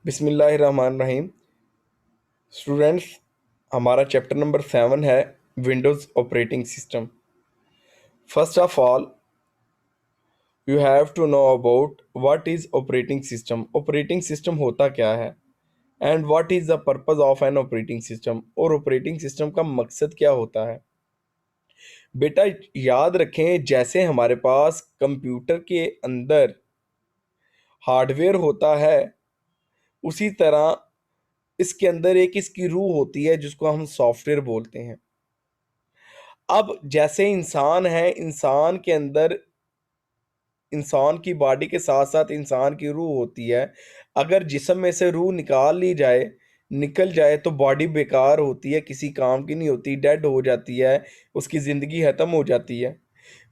बिस्मिल्लाहिर्रहमानिर्रहीम। स्टूडेंट्स, हमारा chapter number 7 है Windows operating system. First of all you have to know about what is operating system. Operating system होता क्या है and what is the purpose of an operating system, और operating system का मकसद क्या होता है। बेटा याद रखें, जैसे हमारे पास कंप्यूटर के अंदर हार्डवेयर होता है, उसी तरह इसके अंदर एक इसकी रूह होती है जिसको हम सॉफ्टवेयर बोलते हैं। अब जैसे इंसान है, इंसान के अंदर इंसान की बॉडी के साथ साथ इंसान की रूह होती है। अगर जिस्म में से रूह निकल जाए तो बॉडी बेकार होती है, किसी काम की नहीं होती, डेड हो जाती है, उसकी ज़िंदगी ख़त्म हो जाती है।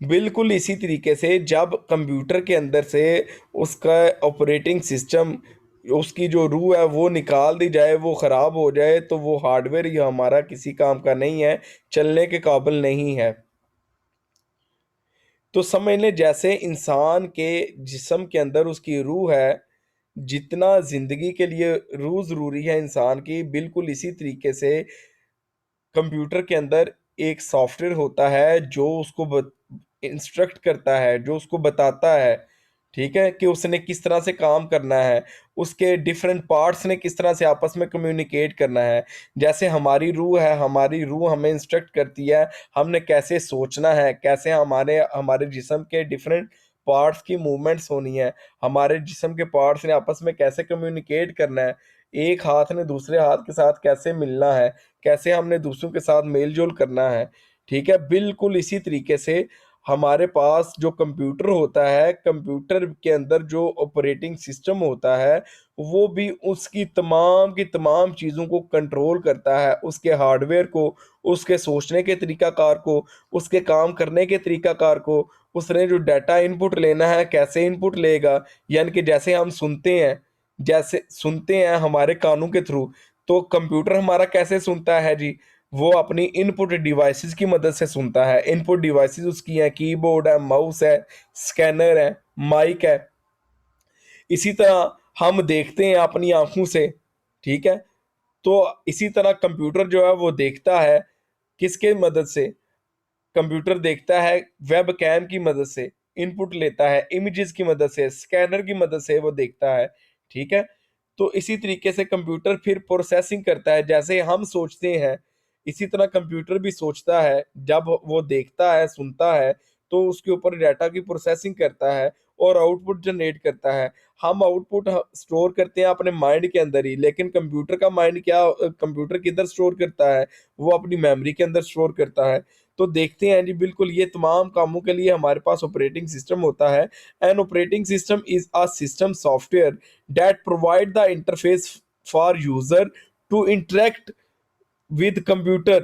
बिल्कुल इसी तरीके से जब कंप्यूटर के अंदर से उसका ऑपरेटिंग सिस्टम, उसकी जो रूह है वो निकाल दी जाए, वो ख़राब हो जाए, तो वो हार्डवेयर ही हमारा किसी काम का नहीं है, चलने के काबिल नहीं है। तो समझ लें, जैसे इंसान के जिस्म के अंदर उसकी रूह है, जितना ज़िंदगी के लिए रूह ज़रूरी है इंसान की, बिल्कुल इसी तरीके से कंप्यूटर के अंदर एक सॉफ्टवेयर होता है जो उसको इंस्ट्रक्ट करता है, जो उसको बताता है, ठीक है, कि उसने किस तरह से काम करना है, उसके डिफरेंट पार्ट्स ने किस तरह से आपस में कम्युनिकेट करना है। जैसे हमारी रूह है, हमारी रूह हमें इंस्ट्रक्ट करती है हमने कैसे सोचना है, कैसे हमारे हमारे जिस्म के डिफरेंट पार्ट्स की मूवमेंट्स होनी है, हमारे जिस्म के पार्ट्स ने आपस में कैसे कम्युनिकेट करना है, एक हाथ ने दूसरे हाथ के साथ कैसे मिलना है, कैसे हमने दूसरों के साथ मेल जोल करना है। ठीक है, बिल्कुल इसी तरीके से हमारे पास जो कंप्यूटर होता है, कंप्यूटर के अंदर जो ऑपरेटिंग सिस्टम होता है, वो भी उसकी तमाम की तमाम चीज़ों को कंट्रोल करता है, उसके हार्डवेयर को, उसके सोचने के तरीकाकार को, उसके काम करने के तरीकाकार को, उसने जो डाटा इनपुट लेना है कैसे इनपुट लेगा। यानी कि जैसे सुनते हैं हमारे कानों के थ्रू, तो कंप्यूटर हमारा कैसे सुनता है जी, वो अपनी इनपुट डिवाइसेस की मदद से सुनता है। इनपुट डिवाइसेस उसकी हैं, कीबोर्ड है, माउस है, स्कैनर है, माइक है। इसी तरह हम देखते हैं अपनी आंखों से, ठीक है, तो इसी तरह कंप्यूटर जो है वो देखता है किसके मदद से, कंप्यूटर देखता है वेब कैम की मदद से, इनपुट लेता है इमेजेस की मदद से, स्कैनर की मदद से वो देखता है। ठीक है, तो इसी तरीके से कंप्यूटर फिर प्रोसेसिंग करता है, जैसे हम सोचते हैं इसी तरह कंप्यूटर भी सोचता है। जब वो देखता है, सुनता है, तो उसके ऊपर डाटा की प्रोसेसिंग करता है और आउटपुट जनरेट करता है। हम आउटपुट स्टोर करते हैं अपने माइंड के अंदर ही, लेकिन कंप्यूटर का माइंड क्या, कंप्यूटर किधर स्टोर करता है, वो अपनी मेमोरी के अंदर स्टोर करता है। तो देखते हैं जी, बिल्कुल ये तमाम कामों के लिए हमारे पास ऑपरेटिंग सिस्टम होता है। An operating system is a system software that provide the interface for user to interact with computer.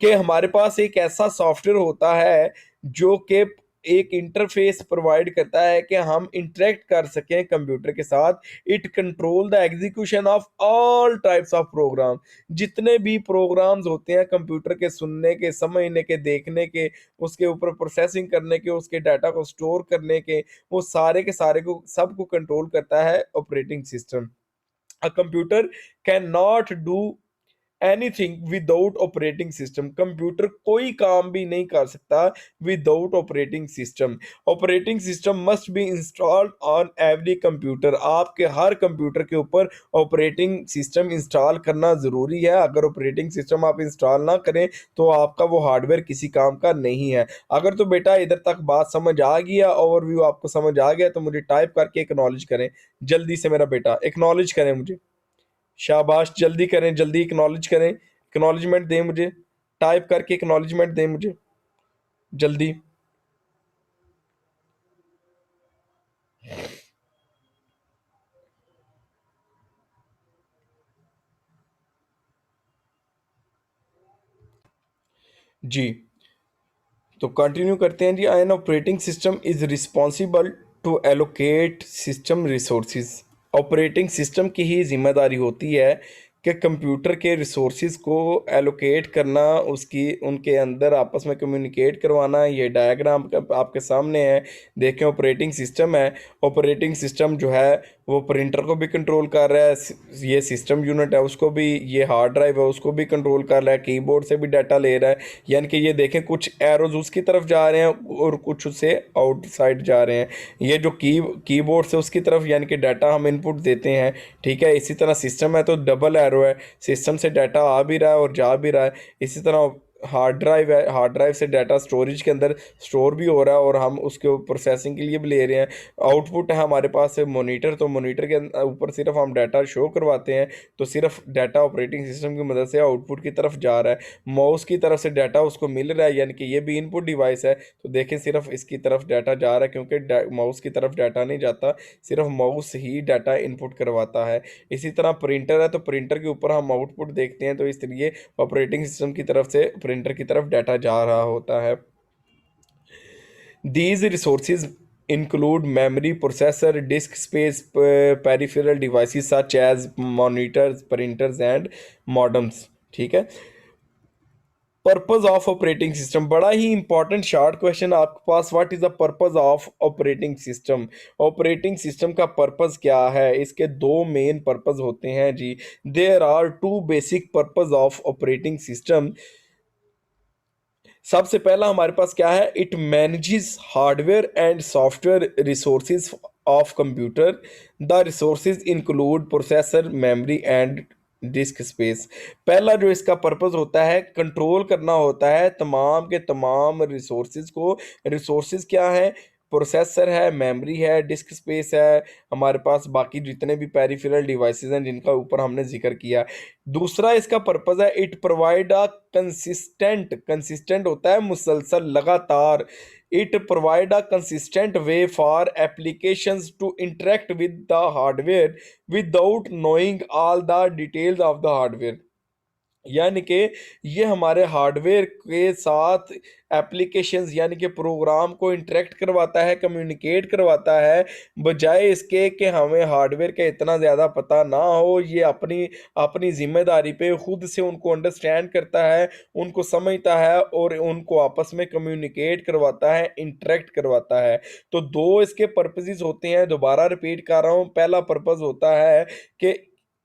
कि हमारे पास एक ऐसा सॉफ्टवेयर होता है जो कि एक इंटरफेस प्रोवाइड करता है कि हम इंटरेक्ट कर सकें कंप्यूटर के साथ। It control the execution of all types of program. जितने भी प्रोग्राम्स होते हैं कंप्यूटर के, सुनने के, समझने के, देखने के, उसके ऊपर प्रोसेसिंग करने के, उसके डाटा को स्टोर करने के, वो सारे के सारे को सबको कंट्रोल करता है operating system. A computer can not do anything without operating system. Computer कोई काम भी नहीं कर सकता without operating system. Operating system must be installed on every computer. आपके हर कंप्यूटर के ऊपर ऑपरेटिंग सिस्टम इंस्टॉल करना ज़रूरी है। अगर ऑपरेटिंग सिस्टम आप इंस्टॉल ना करें तो आपका वो हार्डवेयर किसी काम का नहीं है। अगर तो बेटा इधर तक बात समझ आ गया, ओवरव्यू आपको समझ आ गया, तो मुझे टाइप करके एक्नॉलेज करें जल्दी से। मेरा बेटा एक्नॉलेज करें मुझे, शाबाश, जल्दी करें, जल्दी एक्नॉलेज करें, एक्नॉलेजमेंट दें मुझे, टाइप करके एक्नॉलेजमेंट दें मुझे जल्दी। जी, तो कंटिन्यू करते हैं जी। An operating system is responsible to allocate system resources. Operating system की ही जिम्मेदारी होती है कि कंप्यूटर के रिसोर्सिस को एलोकेट करना, उसकी उनके अंदर आपस में कम्युनिकेट करवाना। ये डायग्राम आपके सामने है, देखें, ऑपरेटिंग सिस्टम है। ऑपरेटिंग सिस्टम जो है वो प्रिंटर को भी कंट्रोल कर रहा है, ये सिस्टम यूनिट है उसको भी, ये हार्ड ड्राइव है उसको भी कंट्रोल कर रहा है, कीबोर्ड से भी डाटा ले रहा है। यानी कि ये देखें कुछ एरोज उसकी तरफ जा रहे हैं और कुछ उससे आउटसाइड जा रहे हैं। ये जो कीबोर्ड से उसकी तरफ यानी कि डाटा हम इनपुट देते हैं, ठीक है। इसी तरह सिस्टम है तो डबल एरो है, सिस्टम से डाटा आ भी रहा है और जा भी रहा है। इसी तरह हार्ड ड्राइव है, हार्ड ड्राइव से डाटा स्टोरेज के अंदर स्टोर भी हो रहा है और हम उसके प्रोसेसिंग के लिए भी ले रहे हैं। आउटपुट है हमारे पास है मॉनिटर, तो मॉनिटर के ऊपर सिर्फ हम डाटा शो करवाते हैं, तो सिर्फ डाटा ऑपरेटिंग सिस्टम की मदद से आउटपुट की तरफ जा रहा है। माउस की तरफ से डाटा उसको मिल रहा है, यानी कि ये भी इनपुट डिवाइस है, तो देखें सिर्फ इसकी तरफ डाटा जा रहा है, क्योंकि माउस की तरफ डाटा नहीं जाता, सिर्फ माउस ही डाटा इनपुट करवाता है। इसी तरह प्रिंटर है, तो प्रिंटर के ऊपर हम आउटपुट देखते हैं, तो इसलिए ऑपरेटिंग सिस्टम की तरफ से प्रिंटर की तरफ डाटा जा रहा होता है। These resources include memory, processor, disk space, peripheral devices such as monitors, printers and modems। ठीक है। पर्पज ऑफ ऑपरेटिंग सिस्टम, बड़ा ही इंपॉर्टेंट शॉर्ट क्वेश्चन आपके पास, what is the purpose of operating system. Operating system का purpose क्या है? इसके दो मेन पर्पज होते हैं जी। There are two basic purpose of operating system. सबसे पहला हमारे पास क्या है? It manages hardware and software resources of computer. The resources include processor, memory and disk space. पहला जो इसका पर्पस होता है, कंट्रोल करना होता है तमाम के तमाम रिसोर्सेज को। रिसोर्सेज क्या है? प्रोसेसर है, मेमोरी है, डिस्क स्पेस है, हमारे पास बाकी जितने भी पेरिफेरल डिवाइसेस हैं जिनका ऊपर हमने जिक्र किया। दूसरा इसका पर्पस है, it provide a consistent, consistent होता है मुसलसल, लगातार। It provide a consistent way for applications to interact with the hardware without knowing all the details of the hardware. यानी कि ये हमारे हार्डवेयर के साथ एप्लीकेशंस यानी कि प्रोग्राम को इंटरेक्ट करवाता है, कम्युनिकेट करवाता है, बजाय इसके कि हमें हार्डवेयर का इतना ज़्यादा पता ना हो। ये अपनी अपनी जिम्मेदारी पे खुद से उनको अंडरस्टैंड करता है, उनको समझता है और उनको आपस में कम्युनिकेट करवाता है, इंटरेक्ट करवाता है। तो दो इसके पर्पसेस होते हैं, दोबारा रिपीट कर रहा हूँ। पहला पर्पस होता है कि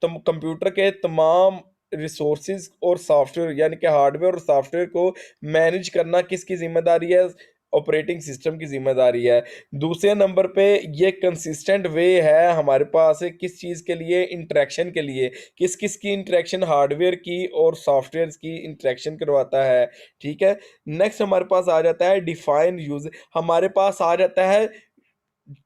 तुम कंप्यूटर के तमाम रिसोर्सेज और सॉफ्टवेयर यानी कि हार्डवेयर और सॉफ्टवेयर को मैनेज करना किसकी जिम्मेदारी है? ऑपरेटिंग सिस्टम की जिम्मेदारी है। दूसरे नंबर पे ये कंसिस्टेंट वे है हमारे पास किस चीज़ के लिए? इंटरेक्शन के लिए। किस किस की इंटरेक्शन? हार्डवेयर की और सॉफ्टवेयर की इंटरेक्शन करवाता है। ठीक है। नेक्स्ट हमारे पास आ जाता है डिफाइन यूज, हमारे पास आ जाता है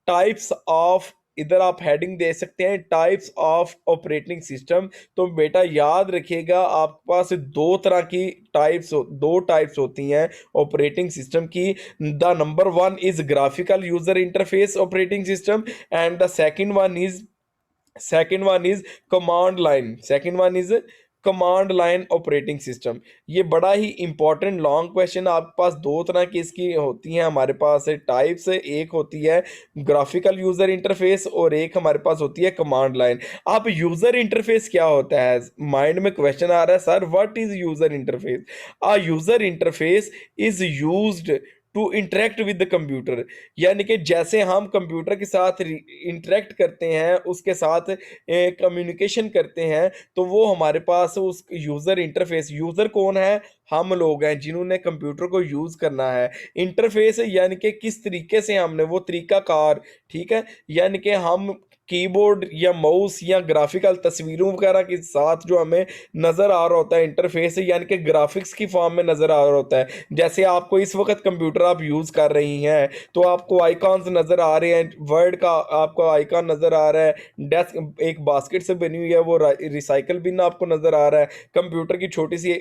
टाइप्स ऑफ, इधर आप हेडिंग दे सकते हैं टाइप्स ऑफ ऑपरेटिंग सिस्टम। तो बेटा याद रखिएगा आपके पास दो तरह की दो टाइप्स होती हैं ऑपरेटिंग सिस्टम की। The number one is graphical user interface operating system and the second one is command line, second one is command line operating system. ये बड़ा ही इंपॉर्टेंट लॉन्ग क्वेश्चन, आपके पास दो तरह की इसकी होती हैं हमारे पास टाइप्स। एक होती है ग्राफिकल यूजर इंटरफेस और एक हमारे पास होती है कमांड लाइन। आप यूजर इंटरफेस क्या होता है, माइंड में क्वेश्चन आ रहा है sir what is user interface. A user interface is used to interact with the computer. यानी कि जैसे हम कंप्यूटर के साथ इंटरेक्ट करते हैं, उसके साथ कम्युनिकेशन करते हैं, तो वो हमारे पास उस यूज़र इंटरफेस, यूज़र कौन है? हम लोग हैं जिन्होंने कंप्यूटर को यूज़ करना है। इंटरफेस यानी कि किस तरीके से हमने वो तरीकाकार, ठीक है, यानी कि हम कीबोर्ड या माउस या ग्राफिकल तस्वीरों वगैरह के साथ जो हमें नज़र आ रहा होता है इंटरफेस, यानी कि ग्राफिक्स की फॉर्म में नज़र आ रहा होता है। जैसे आपको इस वक्त कंप्यूटर आप यूज़ कर रही हैं तो आपको आइकॉन्स नज़र आ रहे हैं, वर्ड का आपको आइकॉन नज़र आ रहा है, डेस्क एक बास्केट से बनी हुई है वो रिसाइकल बिन आपको नज़र आ रहा है, कंप्यूटर की छोटी सी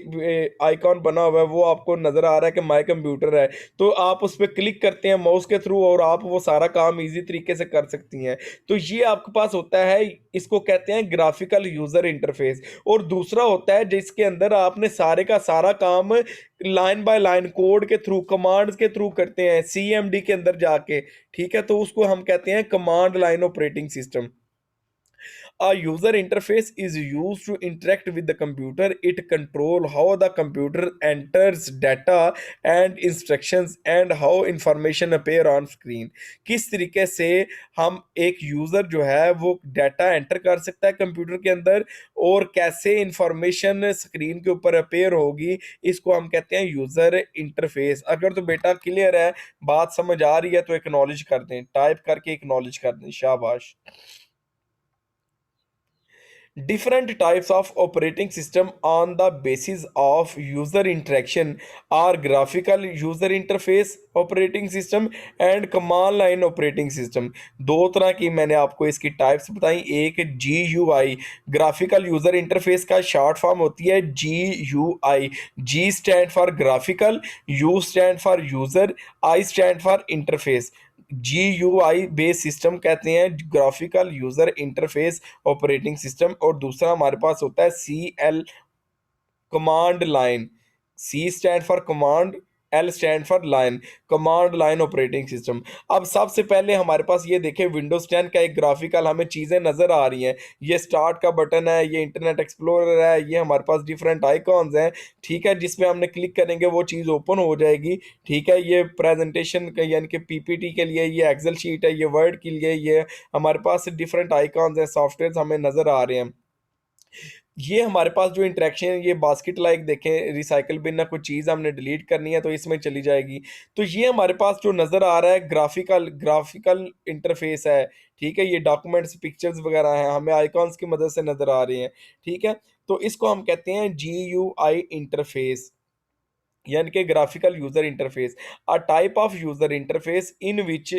आइकॉन बना हुआ है वो आपको नज़र आ रहा है कि माई कंप्यूटर है। तो आप उस पर क्लिक करते हैं माउस के थ्रू और आप वो सारा काम ईजी तरीके से कर सकती हैं। तो ये आपके पास होता है, इसको कहते हैं ग्राफिकल यूजर इंटरफेस। और दूसरा होता है जिसके अंदर आपने सारे का सारा काम लाइन बाय लाइन कोड के थ्रू, कमांड्स के थ्रू करते हैं सीएमडी के अंदर जाके, ठीक है, तो उसको हम कहते हैं command line operating system. A user interface is used to interact with the computer. It control how the computer enters data and instructions and how information appear on screen. किस तरीके से हम एक यूजर जो है वो डाटा एंटर कर सकता है कंप्यूटर के अंदर, और कैसे इंफॉर्मेशन स्क्रीन के ऊपर अपेयर होगी, इसको हम कहते हैं यूजर इंटरफेस। अगर तो बेटा क्लियर है, बात समझ आ रही है तो एक्नॉलेज कर दें, टाइप करके एक्नॉलेज कर दें, शाबाश। Different types of operating system on the basis of user interaction are graphical user interface operating system and command line operating system। दो तरह की मैंने आपको इसकी टाइप्स बताई। एक G U I, graphical user interface का शॉर्ट फॉर्म होती है G U I. G stand for graphical, U stand for user, I stand for interface. G U I base system कहते हैं graphical user interface operating system, और दूसरा हमारे पास होता है C L, command line. C stand for command, L stand for line, command line operating system. अब सबसे पहले हमारे पास ये देखें, विंडोज 10 का एक ग्राफिकल हमें चीज़ें नज़र आ रही हैं। ये स्टार्ट का बटन है, ये इंटरनेट एक्सप्लोरर है, ये हमारे पास डिफरेंट आइकॉन्स हैं, ठीक है, जिसमें हमने क्लिक करेंगे वो चीज़ ओपन हो जाएगी। ठीक है, ये प्रेजेंटेशन यानी कि पीपीटी के लिए ये एक्सेल शीट है, ये वर्ड के लिए ये हमारे पास डिफरेंट आइकॉन्स हैं, सॉफ्टवेयर हमें नज़र आ रहे हैं। ये हमारे पास जो इंटरेक्शन है, ये बास्केट लाइक देखें, रिसाइकल बिन ना कोई चीज़ हमने डिलीट करनी है तो इसमें चली जाएगी। तो ये हमारे पास जो नज़र आ रहा है ग्राफिकल ग्राफिकल इंटरफेस है। ठीक है, ये डॉक्यूमेंट्स पिक्चर्स वगैरह हैं, हमें आइकॉन्स की मदद से नज़र आ रहे हैं। ठीक है, तो इसको हम कहते हैं जी यू आई इंटरफेस, यानी कि graphical user interface. A type of user interface in which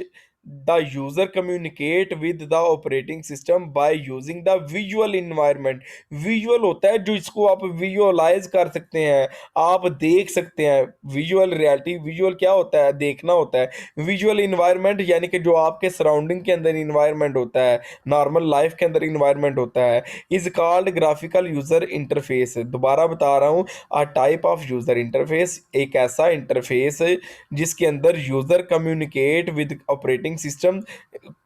the user communicate with the operating system by using the visual environment. Visual होता है जो इसको आप विजुअलाइज कर सकते हैं, आप देख सकते हैं। विजुअल रियलिटी, विजुअल क्या होता है, देखना होता है। विजुअल इन्वायरमेंट यानी कि जो आपके सराउंडिंग के अंदर इन्वायरमेंट होता है, नॉर्मल लाइफ के अंदर इन्वायरमेंट होता है, is called graphical user interface. दोबारा बता रहा हूँ, a type of user interface एक ऐसा इंटरफेस है जिसके अंदर user communicate with operating system,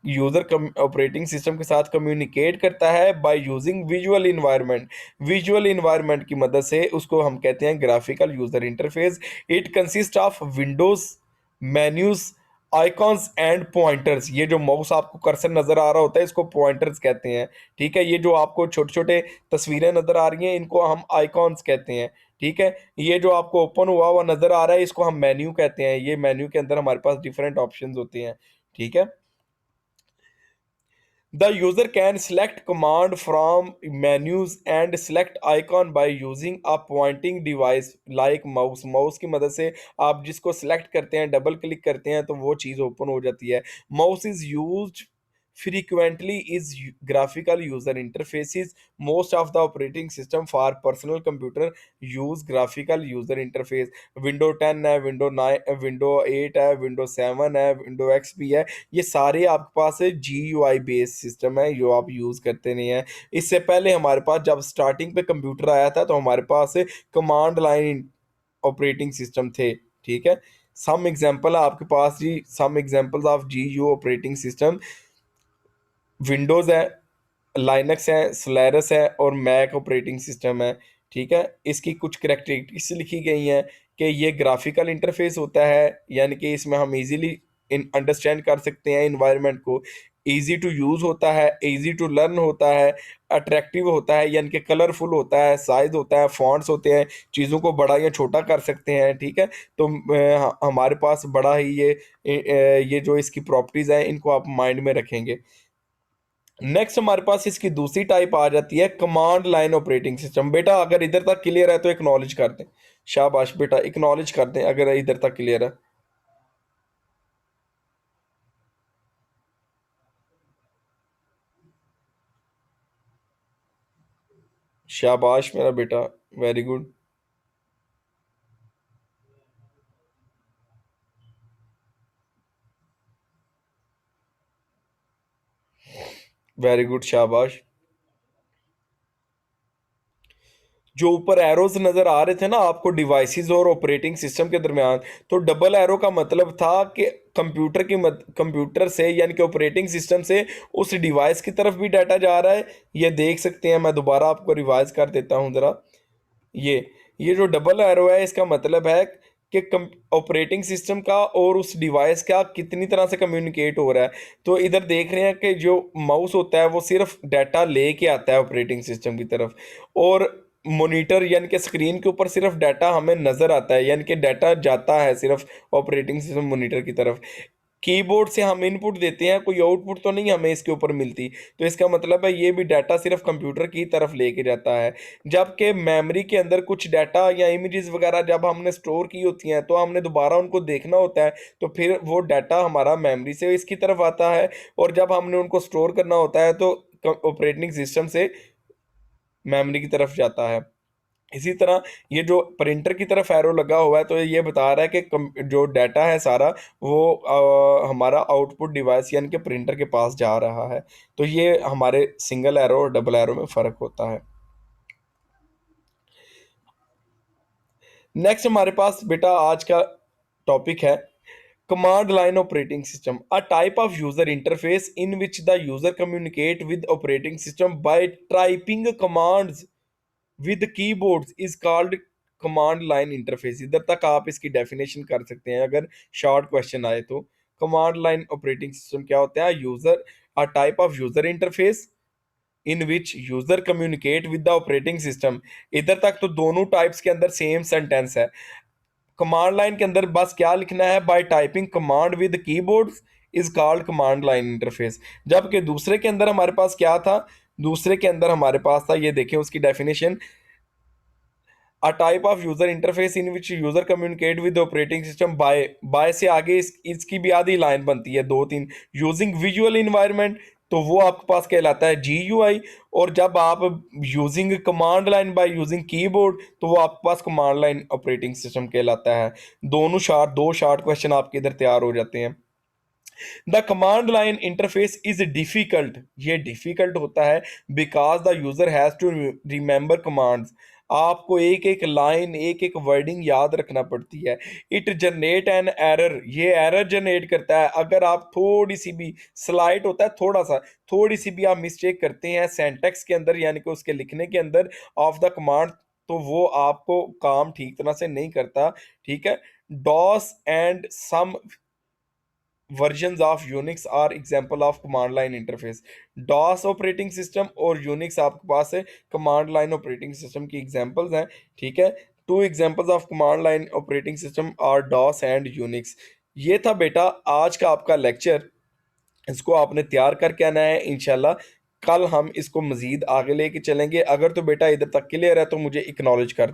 user operating system के साथ कम्युनिकेट करता है by using visual environment. Visual environment की मदद से उसको हम कहते हैं graphical user interface. It consist of Windows, menus, icons and pointers. ये जो माउस आपको कर्सर नजर आ रहा होता है इसको पॉइंटर्स कहते हैं। ठीक है, ये जो आपको छोटे छोटे तस्वीरें नजर आ रही हैं इनको हम आइकॉन्स कहते हैं। ठीक है, ये जो आपको ओपन हुआ हुआ नजर आ रहा है इसको हम मेन्यू कहते हैं। ये मेन्यू के अंदर हमारे पास डिफरेंट ऑप्शंस होते हैं। ठीक है, the user can select command from menus and select icon by using a pointing device like mouse। Mouse की मदद से आप जिसको सेलेक्ट करते हैं, डबल क्लिक करते हैं तो वो चीज़ ओपन हो जाती है। Mouse is used frequently is graphical user interfaces। most of the operating system for personal computer use graphical user interface। Window 10 है, विंडो 9, विंडो 8 है, विंडो 7 है, विंडो एक्सपी है, ये सारे आपके पास जी यू आई बेस्ड सिस्टम है जो आप यूज़ करते नहीं हैं। इससे पहले हमारे पास जब स्टार्टिंग पे कंप्यूटर आया था तो हमारे पास कमांड लाइन ऑपरेटिंग सिस्टम थे। ठीक है, सम एग्जांपल है आपके पास जी, some examples of G U operating system, Windows है, लाइनक्स है, सोलारिस है और मैक ऑपरेटिंग सिस्टम है। ठीक है, इसकी कुछ करैक्टरिस्टिक्स लिखी गई हैं कि ये ग्राफिकल इंटरफेस होता है, यानी कि इसमें हम इजीली इन अंडरस्टैंड कर सकते हैं इन्वायरमेंट को। इजी टू यूज़ होता है, इजी टू लर्न होता है, अट्रैक्टिव होता है यानी कि कलरफुल होता है, साइज होता है, फॉन्ट्स होते हैं, चीज़ों को बड़ा या छोटा कर सकते हैं। ठीक है, तो हमारे पास बड़ा ही ये जो इसकी प्रॉपर्टीज़ हैं इनको आप माइंड में रखेंगे। नेक्स्ट हमारे पास इसकी दूसरी टाइप आ जाती है कमांड लाइन ऑपरेटिंग सिस्टम। बेटा अगर इधर तक क्लियर है तो एक्नॉलेज कर दें, शाबाश बेटा, एक्नॉलेज कर दें अगर इधर तक क्लियर है। शाबाश मेरा बेटा, वेरी गुड, वेरी गुड, शाबाश। जो ऊपर एरोज नजर आ रहे थे ना आपको डिवाइसेस और ऑपरेटिंग सिस्टम के दरमियान, तो डबल एरो का मतलब था कि कंप्यूटर से यानी कि ऑपरेटिंग सिस्टम से उस डिवाइस की तरफ भी डाटा जा रहा है। ये देख सकते हैं, मैं दोबारा आपको रिवाइज कर देता हूँ ज़रा। ये ये जो डबल एरो है इसका मतलब है कि ऑपरेटिंग सिस्टम का और उस डिवाइस का कितनी तरह से कम्युनिकेट हो रहा है। तो इधर देख रहे हैं कि जो माउस होता है वो सिर्फ डाटा लेके आता है ऑपरेटिंग सिस्टम की तरफ, और मॉनिटर यानी कि स्क्रीन के ऊपर सिर्फ डाटा हमें नज़र आता है, यानी कि डाटा जाता है सिर्फ ऑपरेटिंग सिस्टम मॉनिटर की तरफ। कीबोर्ड से हम इनपुट देते हैं, कोई आउटपुट तो नहीं हमें इसके ऊपर मिलती, तो इसका मतलब है ये भी डाटा सिर्फ कंप्यूटर की तरफ लेके जाता है। जबकि मेमोरी के अंदर कुछ डाटा या इमेजेस वगैरह जब हमने स्टोर की होती हैं तो हमने दोबारा उनको देखना होता है, तो फिर वो डाटा हमारा मेमोरी से इसकी तरफ आता है, और जब हमने उनको स्टोर करना होता है तो ऑपरेटिंग सिस्टम से मेमोरी की तरफ जाता है। इसी तरह ये जो प्रिंटर की तरफ एरो लगा हुआ है तो ये बता रहा है कि जो डाटा है सारा वो हमारा आउटपुट डिवाइस यानी कि प्रिंटर के पास जा रहा है। तो ये हमारे सिंगल एरो और डबल एरो में फ़र्क होता है। नेक्स्ट हमारे पास बेटा आज का टॉपिक है command line operating system, a type of user interface in which the user communicate with operating system by typing commands with keyboards is called command line interface. इधर तक आप इसकी डेफिनेशन कर सकते हैं अगर शॉर्ट क्वेश्चन आए तो। कमांड लाइन ऑपरेटिंग सिस्टम क्या होता है? User, a type of user interface in which user communicate with the operating system. इधर तक तो दोनों टाइप्स के अंदर सेम सेंटेंस है। कमांड लाइन के अंदर बस क्या लिखना है? Bye typing command with keyboard is called command line interface. जबकि दूसरे के अंदर हमारे पास क्या था? दूसरे के अंदर हमारे पास था, ये देखें उसकी definition, a type of user interface in which user communicate with operating system by से आगे इसकी भी आधी लाइन बनती है, दो तीन, यूजिंग विजुअल इन्वायरमेंट, तो वो आपके पास कहलाता है GUI। और जब आप using command line by using keyboard तो वो आपके पास कमांड लाइन ऑपरेटिंग सिस्टम कहलाता है। दो शार्ट क्वेश्चन आपके इधर तैयार हो जाते हैं। The command line interface is difficult, ये डिफिकल्ट होता है because the user has to remember commands. आपको एक एक लाइन एक एक वर्डिंग याद रखना पड़ती है। इट जनरेट एन एरर, ये एरर जनरेट करता है अगर आप थोड़ी सी भी स्लाइट होता है, थोड़ी सी भी आप मिस्टेक करते हैं सेंटेक्स के अंदर यानी कि उसके लिखने के अंदर ऑफ द कमांड, तो वो आपको काम ठीक तरह से नहीं करता। ठीक है। DOS and some versions of Unix are example of command line interface. DOS operating system और यूनिक्स आपके पास है कमांड लाइन ऑपरेटिंग सिस्टम की एग्जांपल्स हैं। ठीक है। Two examples of command line operating system are DOS and Unix. ये था बेटा आज का आपका लेक्चर। इसको आपने तैयार करके आना है इंशाल्लाह। कल हम इसको मजीद आगे लेके चलेंगे। अगर तो बेटा इधर तक क्लियर है तो मुझे एक्नॉलेज कर